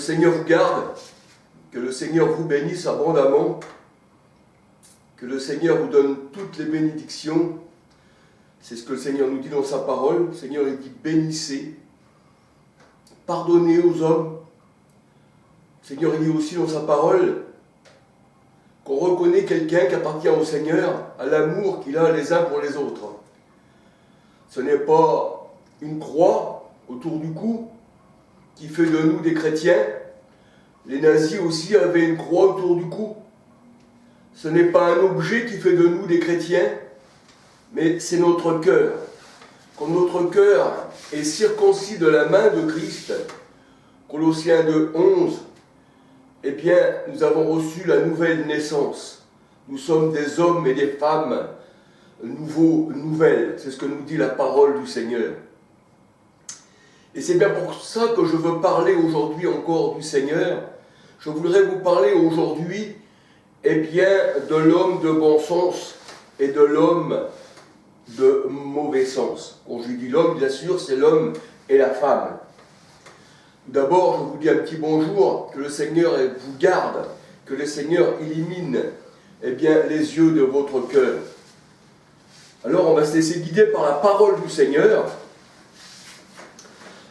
Seigneur vous garde, que le Seigneur vous bénisse abondamment, que le Seigneur vous donne toutes les bénédictions. C'est ce que le Seigneur nous dit dans sa parole. Le Seigneur il dit bénissez, pardonnez aux hommes. Le Seigneur il dit aussi dans sa parole qu'on reconnaît quelqu'un qui appartient au Seigneur, à l'amour qu'il a les uns pour les autres. Ce n'est pas une croix autour du cou qui fait de nous des chrétiens. Les nazis aussi avaient une croix autour du cou. Ce n'est pas un objet qui fait de nous des chrétiens, mais c'est notre cœur. Quand notre cœur est circoncis de la main de Christ, Colossiens 2:11, eh bien, nous avons reçu la nouvelle naissance. Nous sommes des hommes et des femmes nouvelles. C'est ce que nous dit la parole du Seigneur. Et c'est bien pour ça que je veux parler aujourd'hui encore du Seigneur. Je voudrais vous parler aujourd'hui, eh bien, de l'homme de bon sens et de l'homme de mauvais sens. Quand je dis l'homme, bien sûr, c'est l'homme et la femme. D'abord, je vous dis un petit bonjour, que le Seigneur vous garde, que le Seigneur illumine, eh bien, les yeux de votre cœur. Alors, on va se laisser guider par la parole du Seigneur,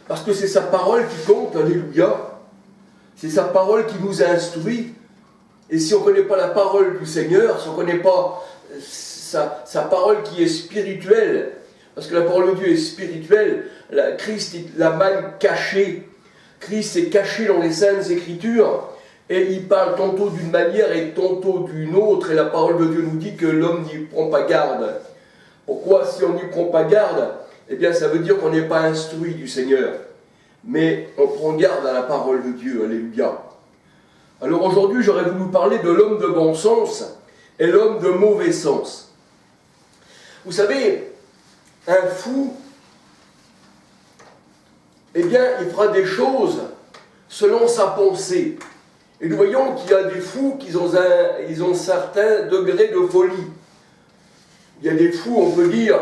parce que c'est sa parole qui compte, alléluia. C'est sa parole qui nous instruit. Et si on ne connaît pas la parole du Seigneur, si on ne connaît pas sa parole qui est spirituelle, parce que la parole de Dieu est spirituelle, Christ est la manne cachée. Christ est caché dans les Saintes Écritures, et il parle tantôt d'une manière et tantôt d'une autre, et la parole de Dieu nous dit que l'homme n'y prend pas garde. Pourquoi, si on n'y prend pas garde, eh bien ça veut dire qu'on n'est pas instruit du Seigneur. Mais on prend garde à la parole de Dieu, alléluia. Alors aujourd'hui, j'aurais voulu parler de l'homme de bon sens et l'homme de mauvais sens. Vous savez, un fou, eh bien, il fera des choses selon sa pensée. Et nous voyons qu'il y a des fous qui ont un certain degré de folie. Il y a des fous, on peut dire,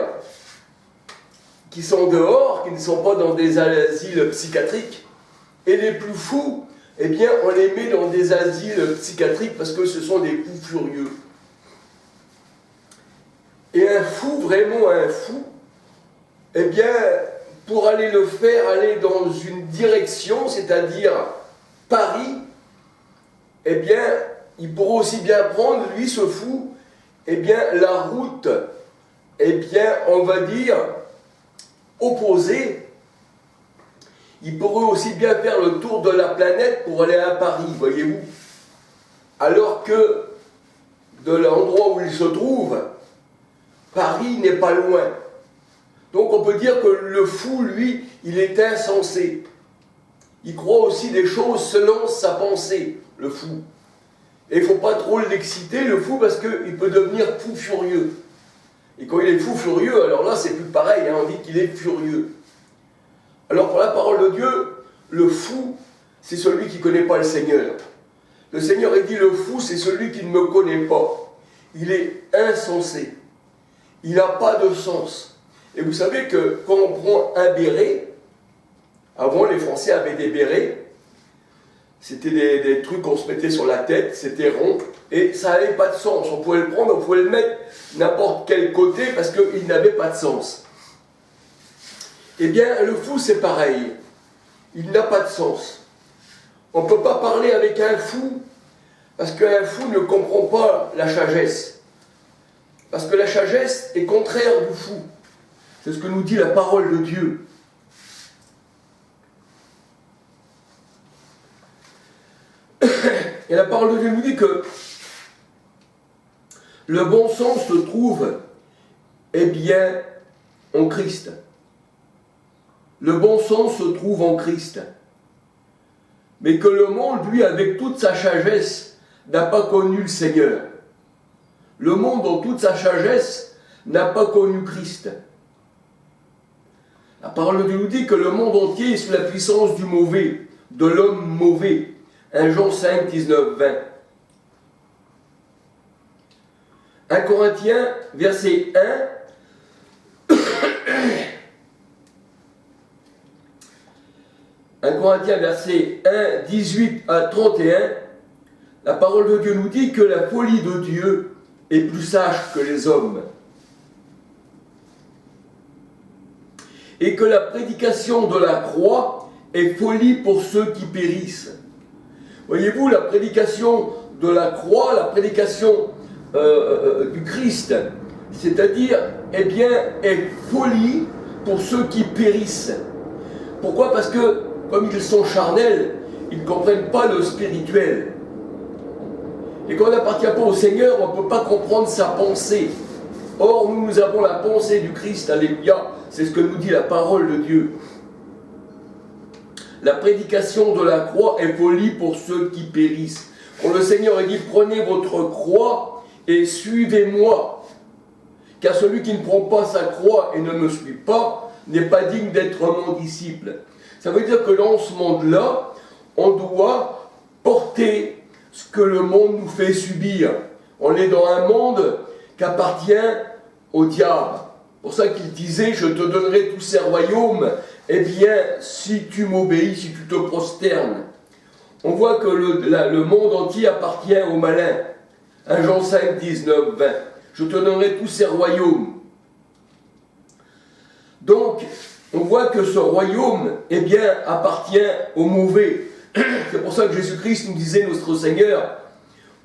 qui sont dehors, qui ne sont pas dans des asiles psychiatriques. Et les plus fous, eh bien, on les met dans des asiles psychiatriques parce que ce sont des fous furieux. Et un fou, vraiment un fou, eh bien, pour aller le faire aller dans une direction, c'est-à-dire Paris, eh bien, il pourrait aussi bien prendre, lui, ce fou, eh bien, la route, eh bien, on va dire, opposée. Il pourrait aussi bien faire le tour de la planète pour aller à Paris, voyez-vous. Alors que, de l'endroit où il se trouve, Paris n'est pas loin. Donc on peut dire que le fou, lui, il est insensé. Il croit aussi des choses selon sa pensée, le fou. Et il ne faut pas trop l'exciter, le fou, parce qu'il peut devenir fou furieux. Et quand il est fou furieux, alors là, c'est plus pareil, hein, on dit qu'il est furieux. Alors pour la parole de Dieu, le fou, c'est celui qui ne connaît pas le Seigneur. Le Seigneur, il dit, le fou, c'est celui qui ne me connaît pas. Il est insensé. Il n'a pas de sens. Et vous savez que quand on prend un béret, avant les Français avaient des bérets, c'était des trucs qu'on se mettait sur la tête, c'était rond, et ça n'avait pas de sens. On pouvait le prendre, on pouvait le mettre n'importe quel côté parce qu'il n'avait pas de sens. Eh bien, le fou, c'est pareil. Il n'a pas de sens. On ne peut pas parler avec un fou parce qu'un fou ne comprend pas la sagesse. Parce que la sagesse est contraire du fou. C'est ce que nous dit la parole de Dieu. Et la parole de Dieu nous dit que le bon sens se trouve, eh bien, en Christ. Le bon sens se trouve en Christ. Mais que le monde, lui, avec toute sa sagesse, n'a pas connu le Seigneur. Le monde, dans toute sa sagesse, n'a pas connu Christ. La parole de Dieu nous dit que le monde entier est sous la puissance du mauvais, de l'homme mauvais. 1 Jean 5, 19, 20. 1 Corinthiens, verset 1. 1 Corinthiens verset 1, 18 à 31, la parole de Dieu nous dit que la folie de Dieu est plus sage que les hommes. Et que la prédication de la croix est folie pour ceux qui périssent. Voyez-vous, la prédication de la croix, la prédication du Christ, c'est-à-dire, eh bien, est folie pour ceux qui périssent. Pourquoi? Parce que, comme ils sont charnels, ils ne comprennent pas le spirituel. Et quand on n'appartient pas au Seigneur, on ne peut pas comprendre sa pensée. Or, nous avons la pensée du Christ, alléluia. C'est ce que nous dit la parole de Dieu. La prédication de la croix est folie pour ceux qui périssent. Quand le Seigneur a dit, prenez votre croix et suivez-moi. Car celui qui ne prend pas sa croix et ne me suit pas n'est pas digne d'être mon disciple. Ça veut dire que dans ce monde-là, on doit porter ce que le monde nous fait subir. On est dans un monde qui appartient au diable. C'est pour ça qu'il disait, je te donnerai tous ces royaumes, eh bien, si tu m'obéis, si tu te prosternes. On voit que le monde entier appartient au malin. 1 Jean 5, 19, 20. Je te donnerai tous ces royaumes. Donc, on voit que ce royaume, eh bien, appartient au mauvais. C'est pour ça que Jésus-Christ nous disait, notre Seigneur,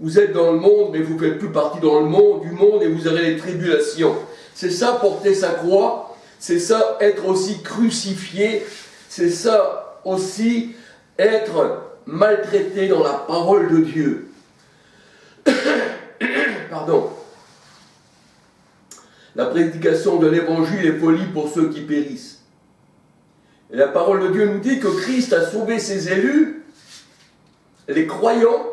vous êtes dans le monde, mais vous ne faites plus partie du monde, et vous aurez les tribulations. C'est ça, porter sa croix, c'est ça, être aussi crucifié, c'est ça aussi, être maltraité dans la parole de Dieu. Pardon. La prédication de l'évangile est folie pour ceux qui périssent. Et la parole de Dieu nous dit que Christ a sauvé ses élus, les croyants,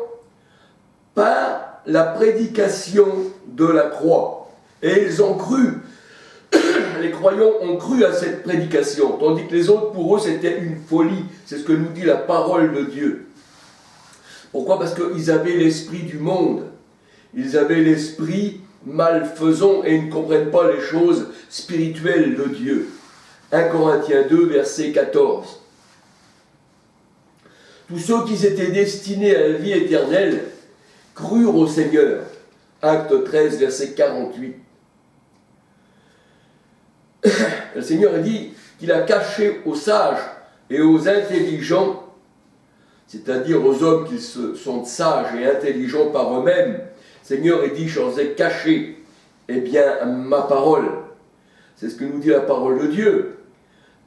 par la prédication de la croix. Et ils ont cru. Les croyants ont cru à cette prédication, tandis que les autres, pour eux, c'était une folie. C'est ce que nous dit la parole de Dieu. Pourquoi? Parce qu'ils avaient l'esprit du monde. Ils avaient l'esprit malfaisant et ils ne comprennent pas les choses spirituelles de Dieu. 1 Corinthiens 2, verset 14. Tous ceux qui étaient destinés à la vie éternelle crurent au Seigneur. Acte 13, verset 48. Le Seigneur a dit qu'il a caché aux sages et aux intelligents, c'est-à-dire aux hommes qui sont sages et intelligents par eux-mêmes. Le Seigneur a dit, je leur ai caché, eh bien, ma parole. C'est ce que nous dit la parole de Dieu.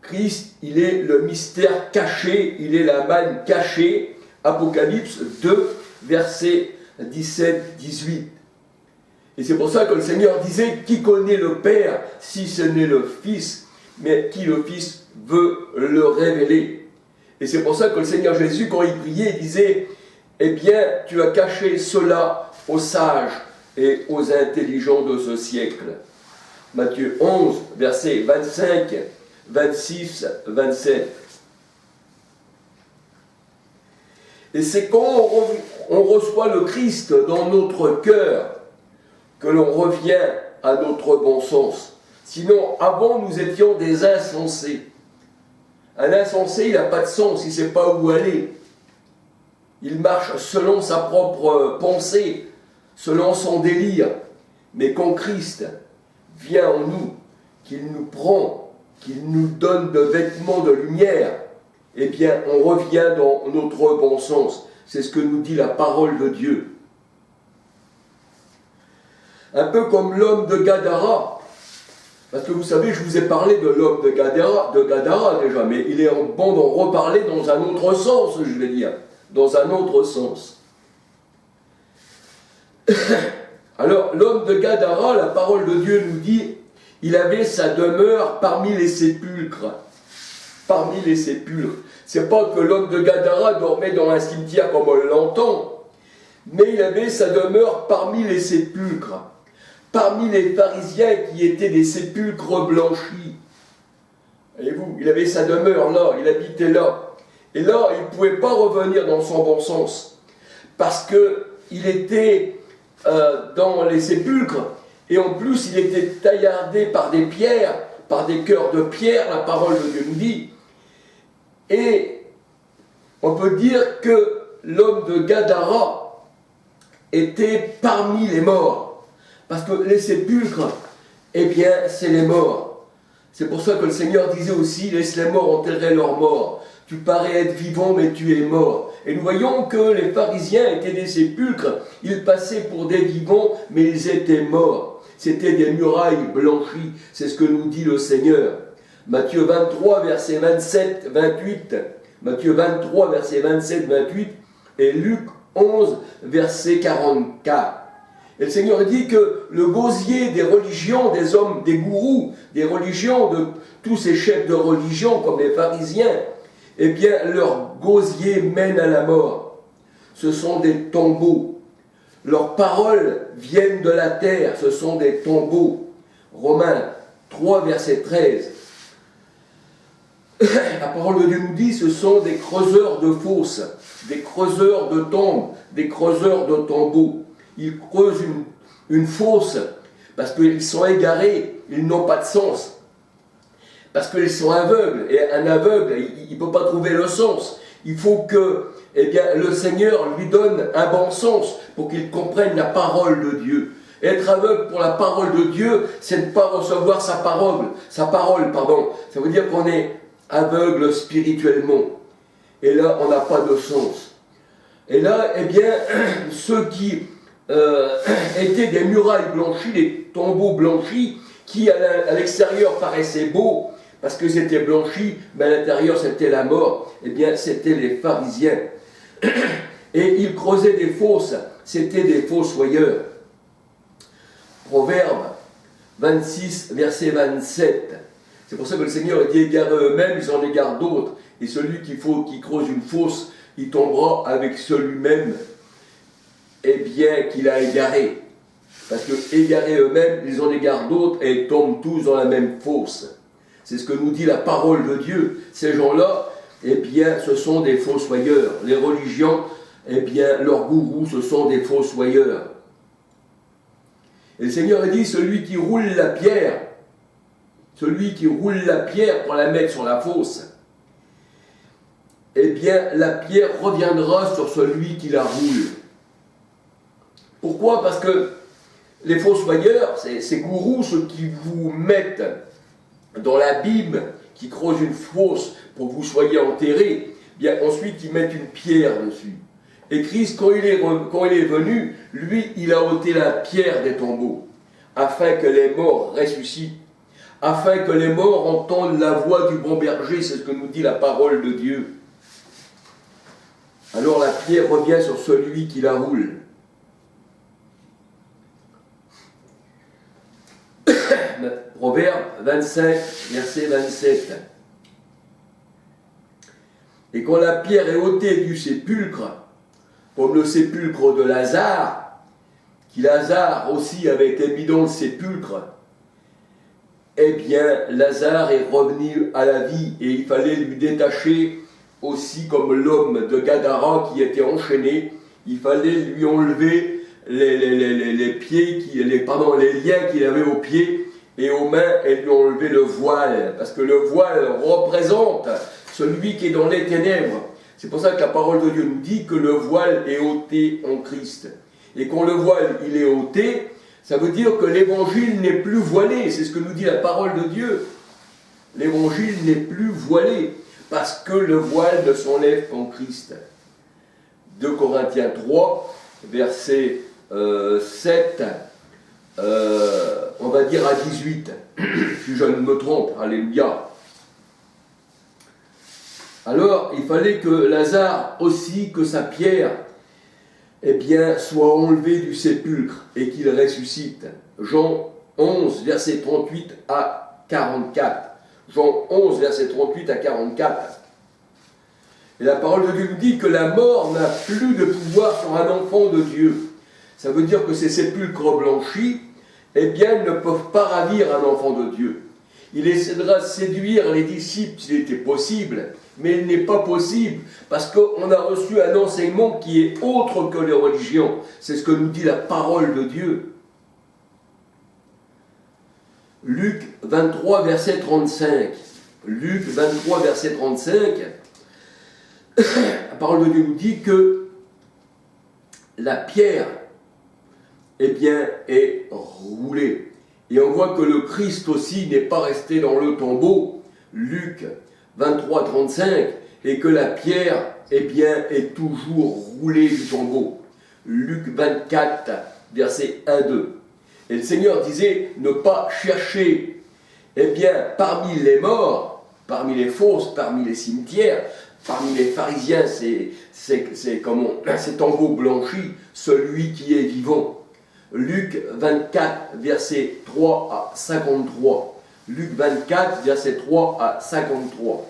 Christ, il est le mystère caché, il est la manne cachée. Apocalypse 2, verset 17-18. Et c'est pour ça que le Seigneur disait, qui connaît le Père si ce n'est le Fils, mais qui le Fils veut le révéler. Et c'est pour ça que le Seigneur Jésus, quand il priait, il disait, eh bien, tu as caché cela aux sages et aux intelligents de ce siècle. Matthieu 11, versets 25, 26, 27. Et c'est quand on reçoit le Christ dans notre cœur que l'on revient à notre bon sens. Sinon, avant, nous étions des insensés. Un insensé, il n'a pas de sens, il ne sait pas où aller. Il marche selon sa propre pensée, selon son délire. Mais quand Christ vient en nous, qu'il nous prend, qu'il nous donne de vêtements de lumière, eh bien, on revient dans notre bon sens. C'est ce que nous dit la parole de Dieu. Un peu comme l'homme de Gadara. Parce que vous savez, je vous ai parlé de l'homme de Gadara déjà, mais il est bon d'en reparler dans un autre sens, je vais dire. Dans un autre sens. Alors, l'homme de Gadara, la parole de Dieu nous dit, il avait sa demeure parmi les sépulcres. Parmi les sépulcres. C'est pas que l'homme de Gadara dormait dans un cimetière comme on l'entend, mais il avait sa demeure parmi les sépulcres. Parmi les pharisiens qui étaient des sépulcres blanchis. Voyez-vous, il avait sa demeure là, il habitait là. Et là, il ne pouvait pas revenir dans son bon sens. Parce qu'il était dans les sépulcres, et en plus, il était taillardé par des pierres, par des cœurs de pierre, la parole de Dieu nous dit. Et on peut dire que l'homme de Gadara était parmi les morts. Parce que les sépulcres, eh bien, c'est les morts. C'est pour ça que le Seigneur disait aussi, laisse les morts enterrer leurs morts. Tu parais être vivant, mais tu es mort. Et nous voyons que les pharisiens étaient des sépulcres. Ils passaient pour des vivants, mais ils étaient morts. C'était des murailles blanchies. C'est ce que nous dit le Seigneur. Matthieu 23, verset 27, 28. Matthieu 23, verset 27, 28. Et Luc 11, verset 44. Et le Seigneur dit que le gosier des religions, des hommes, des gourous, des religions, de tous ces chefs de religion, comme les pharisiens, eh bien, leur gosier mène à la mort. Ce sont des tombeaux. Leurs paroles viennent de la terre, ce sont des tombeaux. Romains 3, verset 13. La parole de Dieu nous dit, ce sont des creuseurs de fosses, des creuseurs de tombes, des creuseurs de tombeaux. Ils creusent une fosse parce qu'ils sont égarés, ils n'ont pas de sens. Parce qu'ils sont aveugles, et un aveugle, il ne peut pas trouver le sens. Il faut que eh bien, le Seigneur lui donne un bon sens pour qu'il comprenne la parole de Dieu. Être aveugle pour la parole de Dieu, c'est ne pas recevoir sa parole. Ça veut dire qu'on est aveugle spirituellement. Et là, on n'a pas de sens. Et là, eh bien, ceux qui étaient des murailles blanchies, des tombeaux blanchis, qui à l'extérieur paraissaient beaux, parce que c'était blanchi, mais à l'intérieur c'était la mort, eh bien c'était les pharisiens. Et ils creusaient des fosses, c'était des fossoyeurs. Proverbe 26, verset 27. C'est pour ça que le Seigneur dit égarés eux-mêmes, ils en égarent d'autres. Et celui qui creuse une fosse, il tombera avec celui-même, eh bien, qu'il a égaré. Parce que égarés eux-mêmes, ils en égarent d'autres et ils tombent tous dans la même fosse. C'est ce que nous dit la parole de Dieu. Ces gens-là, eh bien, ce sont des fossoyeurs. Les religions, eh bien, leurs gourous, ce sont des fossoyeurs. Et le Seigneur dit, celui qui roule la pierre pour la mettre sur la fosse, eh bien, la pierre reviendra sur celui qui la roule. Pourquoi? Parce que les fossoyeurs, ces gourous, ceux qui vous mettent dans l'abîme, qui creusent une fosse pour que vous soyez enterrés, bien ensuite ils mettent une pierre dessus. Et Christ, quand il est venu, lui, il a ôté la pierre des tombeaux, afin que les morts ressuscitent, afin que les morts entendent la voix du bon berger, c'est ce que nous dit la parole de Dieu. Alors la pierre revient sur celui qui la roule. Proverbe 25, verset 27. Et quand la pierre est ôtée du sépulcre, comme le sépulcre de Lazare, qui Lazare aussi avait été mis dans le sépulcre, eh bien Lazare est revenu à la vie et il fallait lui détacher aussi comme l'homme de Gadara qui était enchaîné, il fallait lui enlever les pieds, les liens qu'il avait aux pieds et aux mains et lui enlever le voile, parce que le voile représente celui qui est dans les ténèbres. C'est pour ça que la parole de Dieu nous dit que le voile est ôté en Christ. Et quand le voile il est ôté, ça veut dire que l'évangile n'est plus voilé, c'est ce que nous dit la parole de Dieu. L'évangile n'est plus voilé, parce que le voile ne s'enlève qu'en Christ. 2 Corinthiens 3, verset 7, on va dire à 18, si je ne me trompe, alléluia. Alors, il fallait que Lazare aussi, que sa pierre, eh bien, soit enlevée du sépulcre et qu'il ressuscite. Jean 11, verset 38 à 44. Jean 11, verset 38 à 44. Et la parole de Dieu nous dit que la mort n'a plus de pouvoir sur un enfant de Dieu. Ça veut dire que ces sépulcres blanchis, eh bien, ne peuvent pas ravir un enfant de Dieu. Il essaiera de séduire les disciples s'il était possible, mais il n'est pas possible, parce qu'on a reçu un enseignement qui est autre que les religions. C'est ce que nous dit la parole de Dieu. Luc 23, verset 35. Luc 23, verset 35. la parole de Dieu nous dit que la pierre, eh bien, est roulée. Et on voit que le Christ aussi n'est pas resté dans le tombeau, Luc 23, 35, et que la pierre, eh bien, est toujours roulée du tombeau. Luc 24, versets 1, 2. Et le Seigneur disait ne pas chercher, eh bien, parmi les morts, parmi les fosses, parmi les cimetières, parmi les pharisiens, c'est tombeaux blanchis, celui qui est vivant. Luc 24, versets 3 à 53. Luc 24, versets 3 à 53.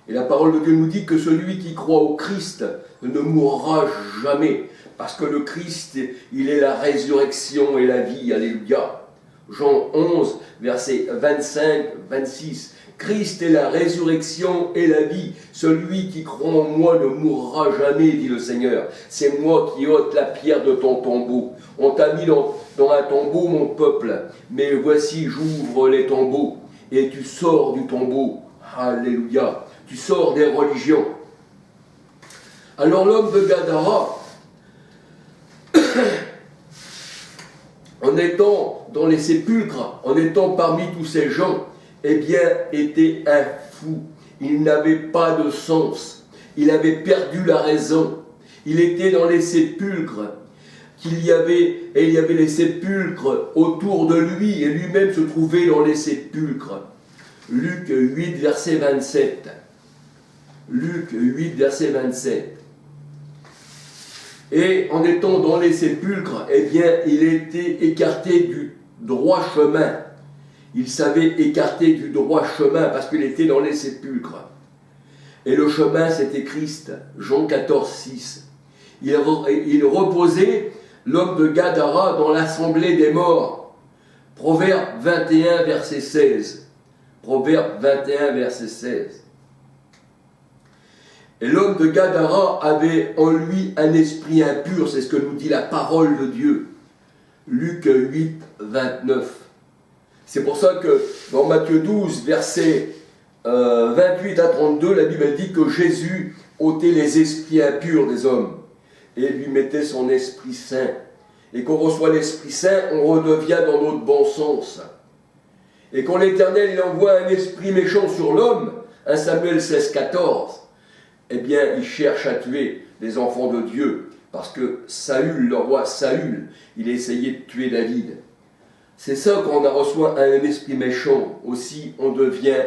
Et la parole de Dieu nous dit que celui qui croit au Christ ne mourra jamais. Parce que le Christ, il est la résurrection et la vie. Alléluia. Jean 11, versets 25, 26. Christ est la résurrection et la vie. Celui qui croit en moi ne mourra jamais, dit le Seigneur. C'est moi qui ôte la pierre de ton tombeau. On t'a mis dans un tombeau, mon peuple. Mais voici, j'ouvre les tombeaux. Et tu sors du tombeau. Alléluia. Tu sors des religions. Alors l'homme de Gadara, en étant dans les sépulcres, en étant parmi tous ces gens, eh bien, était un fou. Il n'avait pas de sens. Il avait perdu la raison. Il était dans les sépulcres. Il y avait les sépulcres autour de lui, et lui-même se trouvait dans les sépulcres. Luc 8, verset 27. Luc 8, verset 27. Et en étant dans les sépulcres, eh bien, il était écarté du droit chemin. Il savait écarter du droit chemin parce qu'il était dans les sépulcres. Et le chemin, c'était Christ. Jean 14, 6. Il reposait, l'homme de Gadara, dans l'assemblée des morts. Proverbe 21, verset 16. Proverbe 21, verset 16. Et l'homme de Gadara avait en lui un esprit impur, c'est ce que nous dit la parole de Dieu. Luc 8, 29. C'est pour ça que dans Matthieu 12, versets 28 à 32, la Bible dit que Jésus ôtait les esprits impurs des hommes et lui mettait son Esprit Saint. Et qu'on reçoit l'Esprit Saint, on redevient dans notre bon sens. Et quand l'Éternel il envoie un esprit méchant sur l'homme, 1 Samuel 16, 14, eh bien, il cherche à tuer les enfants de Dieu, parce que Saül, le roi Saül, il essayait de tuer David. C'est ça quand on a reçu un esprit méchant, aussi on devient,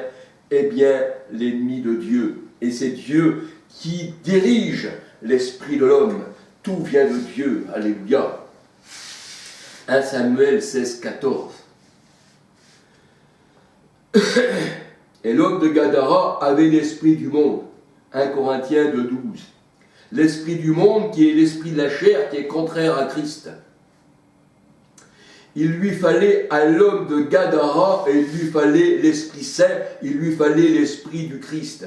eh bien, l'ennemi de Dieu. Et c'est Dieu qui dirige l'esprit de l'homme. Tout vient de Dieu. Alléluia. 1 Samuel 16, 14. Et l'homme de Gadara avait l'esprit du monde. 1 Corinthiens 2, 12. L'esprit du monde qui est l'esprit de la chair, qui est contraire à Christ. Il lui fallait à l'homme de Gadara, et il lui fallait l'Esprit Saint, il lui fallait l'Esprit du Christ.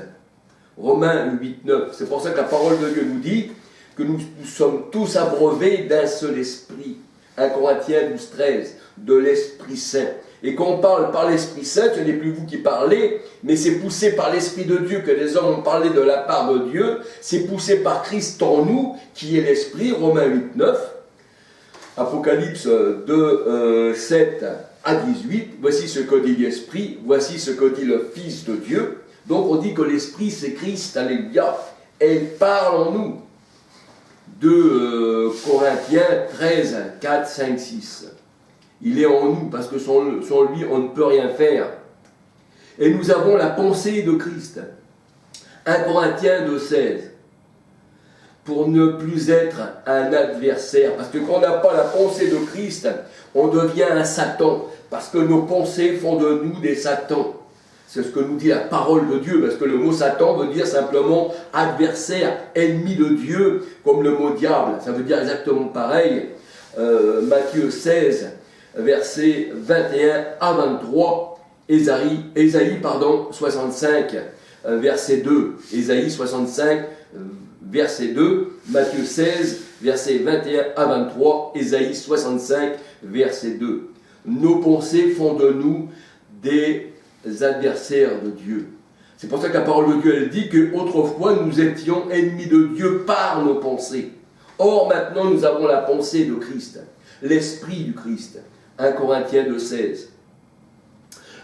Romains 8, 9. C'est pour ça que la parole de Dieu nous dit que nous sommes tous abreuvés d'un seul esprit. 1 Corinthiens 12, 13. De l'Esprit Saint. Et quand on parle par l'Esprit Saint, ce n'est plus vous qui parlez, mais c'est poussé par l'Esprit de Dieu que les hommes ont parlé de la part de Dieu. C'est poussé par Christ en nous, qui est l'Esprit. Romains 8, 9. Apocalypse 2, 7 à 18. Voici ce que dit l'Esprit, voici ce que dit le Fils de Dieu. Donc on dit que l'Esprit c'est Christ, alléluia, et il parle en nous. 2 Corinthiens 13, 4, 5, 6. Il est en nous, parce que sans lui, on ne peut rien faire. Et nous avons la pensée de Christ. 1 Corinthiens 2, 16. Pour ne plus être un adversaire. Parce que quand on n'a pas la pensée de Christ, on devient un Satan. Parce que nos pensées font de nous des Satans. C'est ce que nous dit la parole de Dieu. Parce que le mot Satan veut dire simplement adversaire, ennemi de Dieu, comme le mot diable. Ça veut dire exactement pareil. Matthieu 16, versets 21 à 23. Ésaïe 65, verset 2. Ésaïe 65, verset 2, Matthieu 16, versets 21 à 23, Ésaïe 65, verset 2. Nos pensées font de nous des adversaires de Dieu. C'est pour ça que la parole de Dieu, elle dit qu'autrefois nous étions ennemis de Dieu par nos pensées. Or maintenant nous avons la pensée de Christ, l'esprit du Christ. 1 Corinthiens 2,16.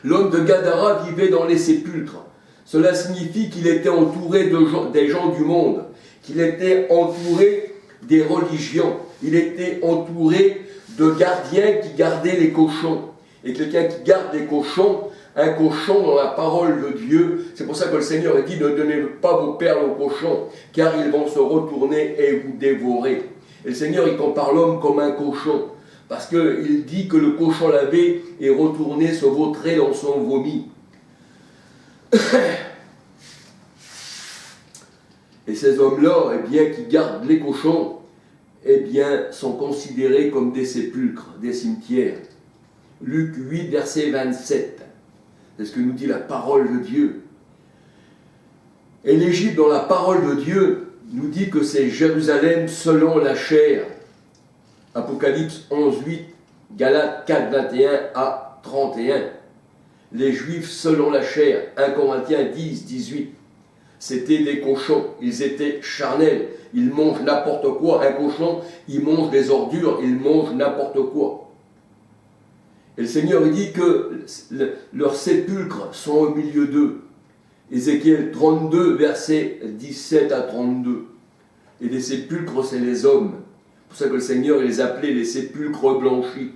L'homme de Gadara vivait dans les sépulcres. Cela signifie qu'il était entouré des gens du monde, qu'il était entouré des religions, il était entouré de gardiens qui gardaient les cochons. Et quelqu'un qui garde les cochons, un cochon dans la parole de Dieu, c'est pour ça que le Seigneur a dit ne donnez pas vos perles aux cochons, car ils vont se retourner et vous dévorer. Et le Seigneur, il compare l'homme comme un cochon, parce qu'il dit que le cochon lavé est retourné se vautrer dans son vomi. Et ces hommes-là, eh bien, qui gardent les cochons, eh bien, sont considérés comme des sépulcres, des cimetières. Luc 8, verset 27. C'est ce que nous dit la parole de Dieu. Et l'Égypte, dans la parole de Dieu, nous dit que c'est Jérusalem selon la chair. Apocalypse 11, 8, Galates 4, 21 à 31. Les Juifs selon la chair, 1 Corinthiens 10, 18. C'était des cochons, ils étaient charnels, ils mangent n'importe quoi. Un cochon, il mange des ordures, il mange n'importe quoi. Et le Seigneur il dit que leurs sépulcres sont au milieu d'eux. Ézéchiel 32, versets 17 à 32. Et les sépulcres, c'est les hommes. C'est pour ça que le Seigneur il les appelait les sépulcres blanchis.